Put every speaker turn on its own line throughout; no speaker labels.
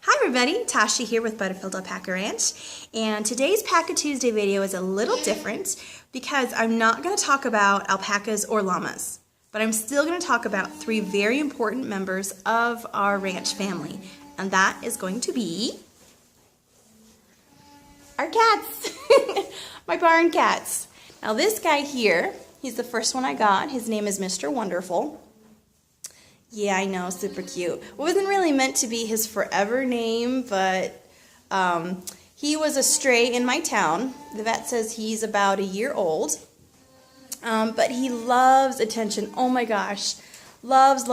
Hi everybody, Tashia here with Butterfield Alpaca Ranch, and today's Paca Tuesday video is a little different because I'm not going to talk about alpacas or llamas, but I'm still going to talk about three very important members of our ranch family, and that is going to be our cats, my barn cats. Now this guy here, he's the first one I got. His name is Mr. Wonderful. Yeah, I know, super cute. It wasn't really meant to be his forever name, but he was a stray in my town. The vet says he's about a year old, but he loves attention. Oh my gosh, loves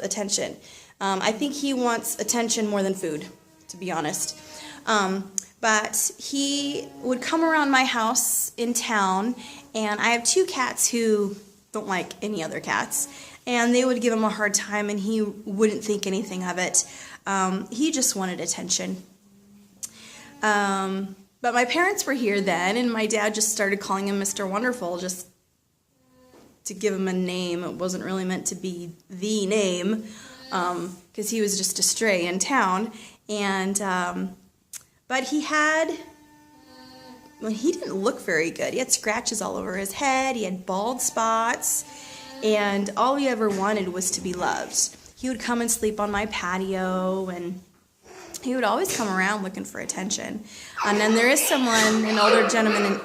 attention. I think he wants attention more than food, to be honest. But he would come around my house in town, and I have two cats who don't like any other cats. And they would give him a hard time, and he wouldn't think anything of it. He just wanted attention. But my parents were here then, and my dad just started calling him Mr. Wonderful just to give him a name. It wasn't really meant to be the name, because he was just a stray in town. And but he didn't look very good. He had scratches all over his head. He had bald spots. And all he ever wanted was to be loved. He would come and sleep on my patio, and he would always come around looking for attention. And then there is someone, an older gentleman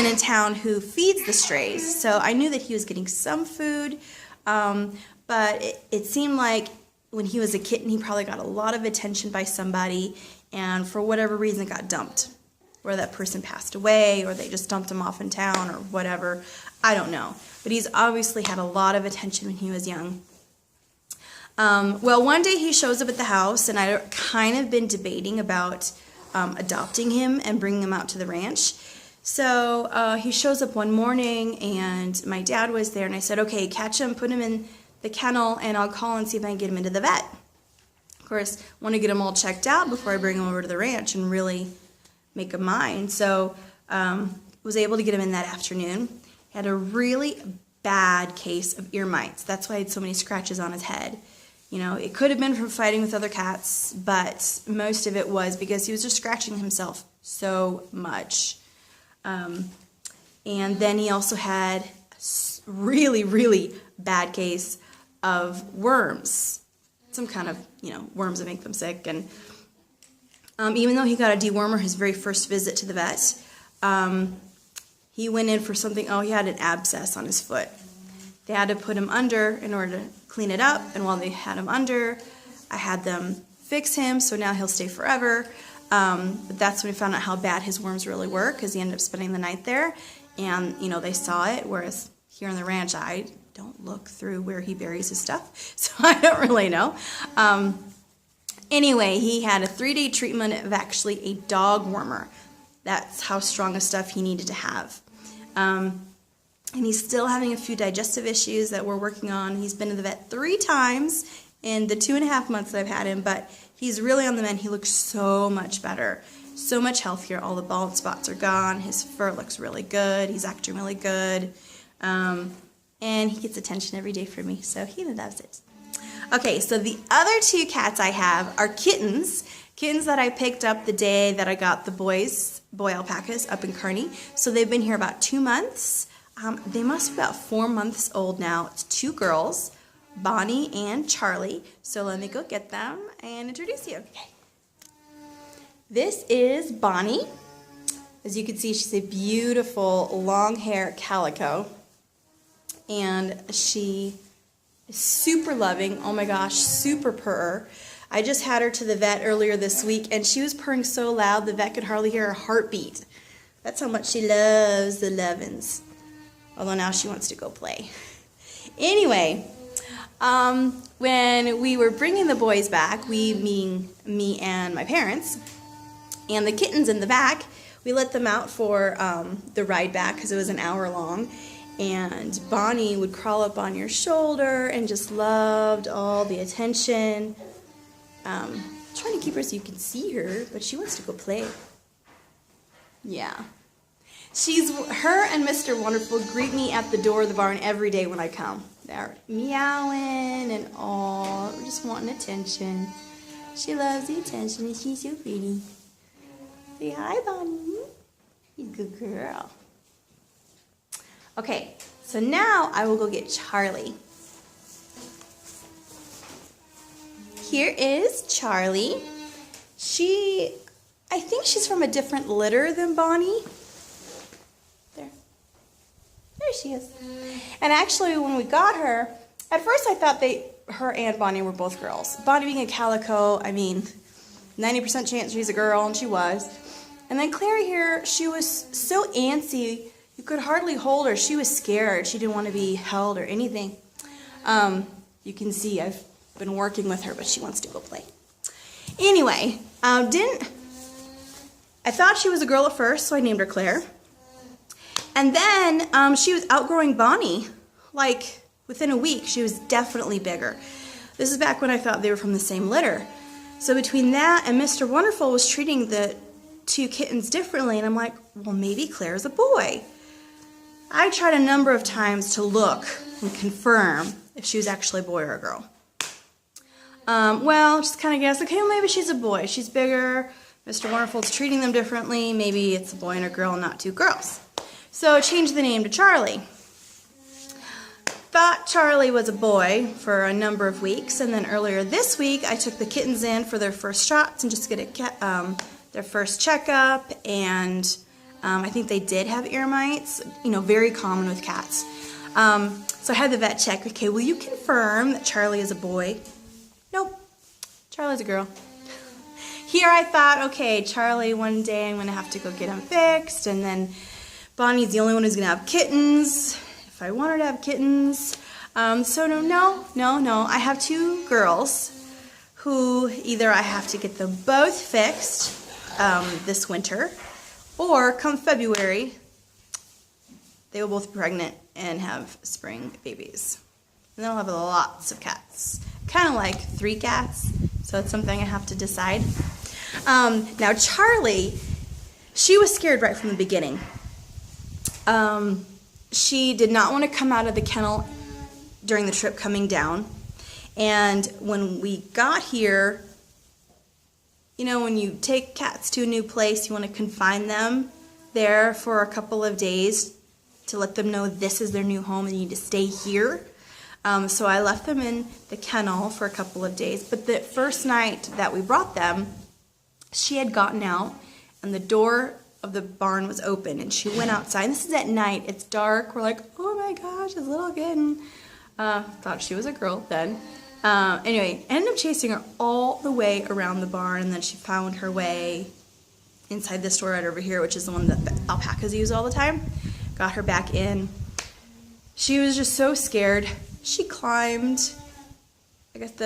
in town who feeds the strays. So I knew that he was getting some food, but it seemed like when he was a kitten, he probably got a lot of attention by somebody, and for whatever reason got dumped. Or that person passed away, or they just dumped him off in town, or whatever. I don't know. But he's obviously had a lot of attention when he was young. Well, one day he shows up at the house, and I've kind of been debating about adopting him and bringing him out to the ranch. So he shows up one morning, and my dad was there, and I said, okay, catch him, put him in the kennel, and I'll call and see if I can get him into the vet. Of course, I want to get him all checked out before I bring him over to the ranch and really make him mine. So was able to get him in that afternoon. He had a really bad case of ear mites. That's why he had so many scratches on his head. You know, it could have been from fighting with other cats, but most of it was because he was just scratching himself so much. And then he also had a really bad case of worms. Some kind of, worms that make them sick. And even though he got a dewormer his very first visit to the vet, he went in for something. He had an abscess on his foot. They had to put him under in order to clean it up, and while they had him under, I had them fix him, so now he'll stay forever. But that's when we found out how bad his worms really were, because he ended up spending the night there, and, they saw it, whereas here on the ranch, I don't look through where he buries his stuff, so I don't really know. Anyway, he had a 3-day treatment of actually a dog wormer. That's how strong of stuff he needed to have. And he's still having a few digestive issues that we're working on. He's been to the vet 3 times in the 2.5 months that I've had him, but he's really on the mend. He looks so much better, so much healthier. All the bald spots are gone. His fur looks really good. He's acting really good. And he gets attention every day from me, so he loves it. Okay, so the other 2 cats I have are kittens that I picked up the day that I got the boy alpacas up in Kearney. So they've been here about 2 months. They must be about 4 months old now. It's 2 girls, Bonnie and Charlie. So let me go get them and introduce you. Okay. This is Bonnie. As you can see, she's a beautiful long hair calico, and she super loving. Oh my gosh, super purr. I just had her to the vet earlier this week, and she was purring so loud the vet could hardly hear her heartbeat. That's how much she loves the lovin's. Although now she wants to go play. Anyway, when we were bringing the boys back, me and my parents, and the kittens in the back, we let them out for the ride back because it was an hour long. And Bonnie would crawl up on your shoulder and just loved all the attention. Trying to keep her so you can see her, but she wants to go play. Yeah. Her and Mr. Wonderful greet me at the door of the barn every day when I come. They're meowing and just wanting attention. She loves the attention and she's so pretty. Say hi, Bonnie. You good girl. Okay, so now I will go get Charlie. Here is Charlie. I think she's from a different litter than Bonnie. There she is. And actually, when we got her, at first I thought her and Bonnie were both girls. Bonnie being a calico, I mean, 90% chance she's a girl, and she was. And then Clary here, she was so antsy, you could hardly hold her. She was scared. She didn't want to be held or anything. You can see I've been working with her, but she wants to go play. Anyway, I thought she was a girl at first, so I named her Claire. And then she was outgrowing Bonnie. Like, within a week, she was definitely bigger. This is back when I thought they were from the same litter. So between that and Mr. Wonderful was treating the two kittens differently, and I'm like, well, maybe Claire's a boy. I tried a number of times to look and confirm if she was actually a boy or a girl. Well, just kind of guess, okay, well, maybe she's a boy. She's bigger. Mr. Wonderful's treating them differently. Maybe it's a boy and a girl, not two girls. So I changed the name to Charlie. Thought Charlie was a boy for a number of weeks, and then earlier this week I took the kittens in for their first shots and just get their first checkup, and I think they did have ear mites, you know, very common with cats. So I had the vet check, okay, will you confirm that Charlie is a boy? Nope, Charlie's a girl. Here I thought, okay, Charlie, one day I'm going to have to go get him fixed, and then Bonnie's the only one who's going to have kittens, if I want her to have kittens. So no, I have two girls who either I have to get them both fixed this winter, or come February, they will both be pregnant and have spring babies. And then I'll have lots of cats. Kind of like 3 cats, so it's something I have to decide. Now Charlie, she was scared right from the beginning. She did not want to come out of the kennel during the trip coming down. And when we got here, you know, when you take cats to a new place, you want to confine them there for a couple of days to let them know this is their new home and you need to stay here. So I left them in the kennel for a couple of days. But the first night that we brought them, she had gotten out and the door of the barn was open and she went outside. This is at night. It's dark. We're like, oh my gosh, this little kitten. Thought she was a girl then. Anyway, ended up chasing her all the way around the barn, and then she found her way inside this door right over here, which is the one that the alpacas use all the time. Got her back in. She was just so scared. She climbed, I guess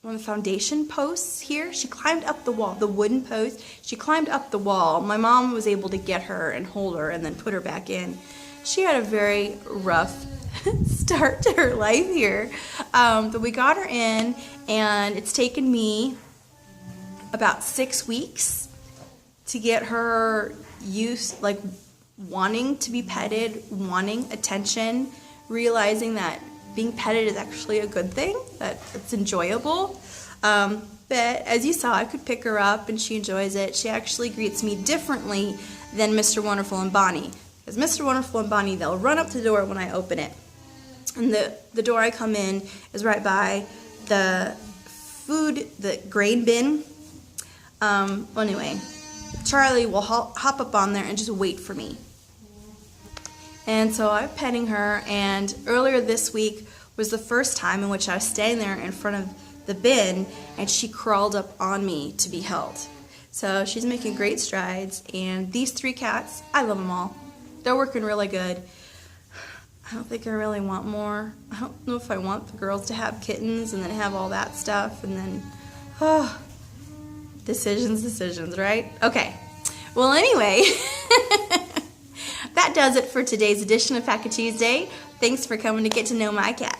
one of the foundation posts here. She climbed up the wall, the wooden post. She climbed up the wall. My mom was able to get her and hold her and then put her back in. She had a very rough start to her life here. But we got her in, and it's taken me about 6 weeks to get her used, like wanting to be petted, wanting attention, realizing that being petted is actually a good thing, that it's enjoyable. But as you saw, I could pick her up and she enjoys it. She actually greets me differently than Mr. Wonderful and Bonnie. Because Mr. Wonderful and Bonnie, they'll run up to the door when I open it. And the door I come in is right by the grain bin. Well, anyway, Charlie will hop up on there and just wait for me. And so I'm petting her, and earlier this week was the first time in which I was standing there in front of the bin and she crawled up on me to be held. So she's making great strides, and these 3 cats, I love them all. They're working really good. I don't think I really want more. I don't know if I want the girls to have kittens and then have all that stuff, and then, decisions, right? Okay. Well, anyway, that does it for today's edition of Paca Tuesday. Thanks for coming to get to know my cat.